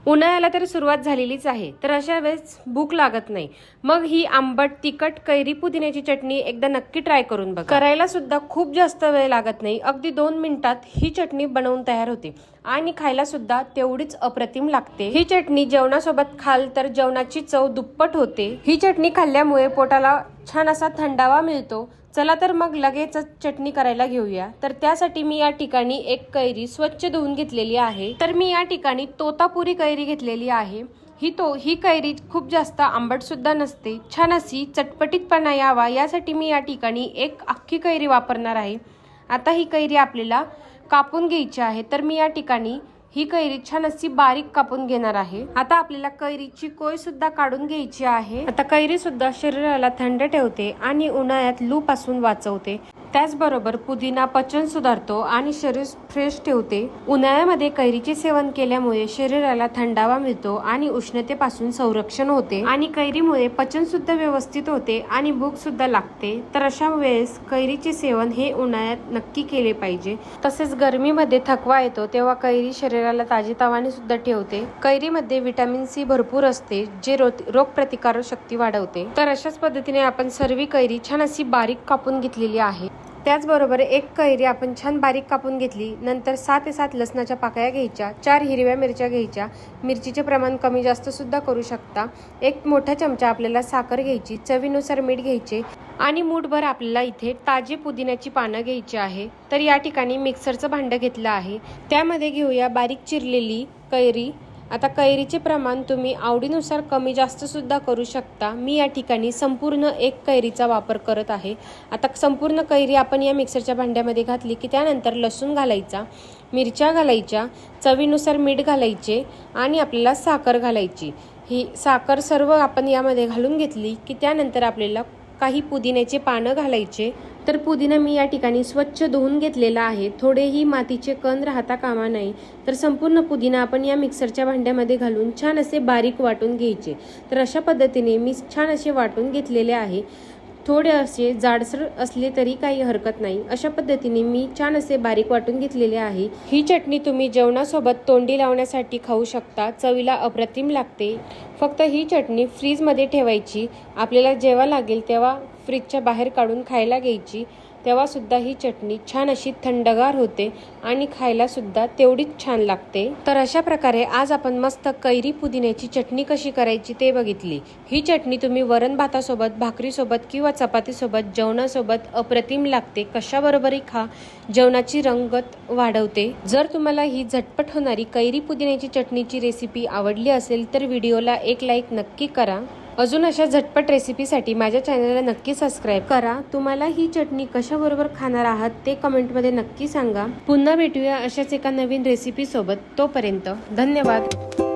उन्हाळ्याला तर सुरुवात झालेलीच आहे, तर अशा वेळेस भूक लागत नाही। मग ही आंबट तिखट कैरी पुदिन्याची चटणी एकदा नक्की ट्राय करून बघा। करायला सुद्धा खूप जास्त वेळ लागत नाही, अगदी 2 मिनिटात ही चटणी बनवून तयार होते आणि खायला सुद्धा तेवढीच अप्रतिम लागते। ही चटणी जेवणासोबत खाल तर जेवणाची चव दुप्पट होते। ही चटणी खाल्ल्यामुळे पोटाला छान असा थंडावा मिळतो। चला तर मग लगेच चटणी करायला घेऊया। तर त्यासाठी मी या ठिकाणी एक कैरी स्वच्छ धुवून घेतलेली आहे। तर मी या ठिकाणी तोतापुरी कैरी घेतलेली आहे। ही कैरी खूप जास्त आंबट सुद्धा नसते, छान अशी चटपटीतपणा यावा यासाठी मी या ठिकाणी एक अख्खी कैरी वापरणार आहे। आता ही कैरी आपल्याला कापून घ्यायची आहे, तर मी या ठिकाणी ही कैरी छान अशी बारीक कापून घेणार आहे। आता आपल्याला कैरीची कोय सुद्धा काढून घ्यायची आहे। आता कैरी सुद्धा शरीराला थंड ठेवते आणि उन्हाळ्यात लू पासून वाचवते। त्याचबरोबर पुदिना पचन सुधारतो आणि शरीर फ्रेश ठेवते। उन्हाळ्यामध्ये कैरीचे सेवन केल्यामुळे शरीराला थंडावा मिळतो आणि उष्णतेपासून संरक्षण होते आणि कैरीमुळे पचन सुद्धा व्यवस्थित होते आणि भूक सुद्धा लागते। तर अशा वेळेस कैरीचे सेवन हे उन्हाळ्यात नक्की केले पाहिजे। तसेच गरमीमध्ये थकवा येतो तेव्हा कैरी शरीराला ताजीतवाने सुद्धा ठेवते। कैरीमध्ये व्हिटॅमिन सी भरपूर असते, जे रोगप्रतिकारक शक्ती वाढवते। तर अशाच पद्धतीने आपण सर्व कैरी छान अशी बारीक कापून घेतलेली आहे। त्याचबरोबर एक कैरी आपण छान बारीक कापून घेतली। नंतर 6 ते 7 लसणाच्या पाकळ्या घ्यायच्या, 4 हिरव्या मिरच्या घ्यायच्या, मिरचीचे प्रमाण कमी जास्त सुद्धा करू शकता। एक मोठा चमचा आपल्याला साखर घ्यायची, चवीनुसार मीठ घ्यायचे आणि मूठभर आपल्याला इथे ताजी पुदिन्याची पानं घ्यायची आहे। तर या ठिकाणी मिक्सरचं भांडं घेतलं आहे, त्यामध्ये घेऊया बारीक चिरलेली कैरी। आता कैरीचे प्रमाण तुम्ही आवडीनुसार कमी जास्त सुद्धा करू शकता। मी या ठिकाणी संपूर्ण एक कैरीचा वापर करत आहे। आता संपूर्ण कैरी आपण या मिक्सरच्या भांड्यामध्ये घातली की त्यानंतर लसूण घालायचा, मिरच्या घालायच्या, चवीनुसार मीठ घालायचे आणि आपल्याला साखर घालायची। ही साखर सर्व आपण यामध्ये घालून घेतली की त्यानंतर आपल्याला काही पुदिन्याचे पानं घालायचे। तर पुदिना मी या ठिकाणी स्वच्छ धुवून घेतलेला आहे, थोडेही मातीचे कण राहता कामा नये। तर संपूर्ण पुदिना आपण या मिक्सरच्या भांड्यामध्ये घालून छान असे बारीक वाटून घ्यायचे। तर अशा पद्धतीने मी छान असे वाटून घेतलेले आहे। थोडे असे जाडसर असले तरी काही हरकत नाही। अशा पद्धतीने मी छान असे बारीक वाटून घेतलेले आहे। ही चटणी तुम्ही जेवणासोबत तोंडी लावण्यासाठी खाऊ शकता, चवीला अप्रतिम लागते। फक्त ही चटणी फ्रीजमध्ये ठेवायची, आपल्याला जेव्हा लागेल तेव्हा फ्रीजच्या बाहेर काढून खायला घ्यायची, तेव्हा सुद्धा ही चटणी छान अशी थंडगार होते आणि खायला सुद्धा तेवढीच छान लागते। तर अशा प्रकारे आज आपण मस्त कैरी पुदिन्याची चटणी कशी करायची ते बघितली। ही चटणी तुम्ही वरण भातासोबत, भाकरीसोबत किंवा चपातीसोबत, जेवणासोबत अप्रतिम लागते। कशाबरोबरही खा, जेवणाची रंगत वाढवते। जर तुम्हाला ही झटपट होणारी कैरी पुदिन्याची चटणीची रेसिपी आवडली असेल तर व्हिडिओला एक लाईक नक्की करा। अजून अशा झटपट रेसिपीसाठी माझ्या चॅनलला नक्की सबस्क्राईब करा। तुम्हाला ही चटणी कशाबरोबर खाणार आहात ते कमेंटमध्ये नक्की सांगा। पुन्हा भेटूया अशाच एका नवीन रेसिपी सोबत, तोपर्यंत धन्यवाद।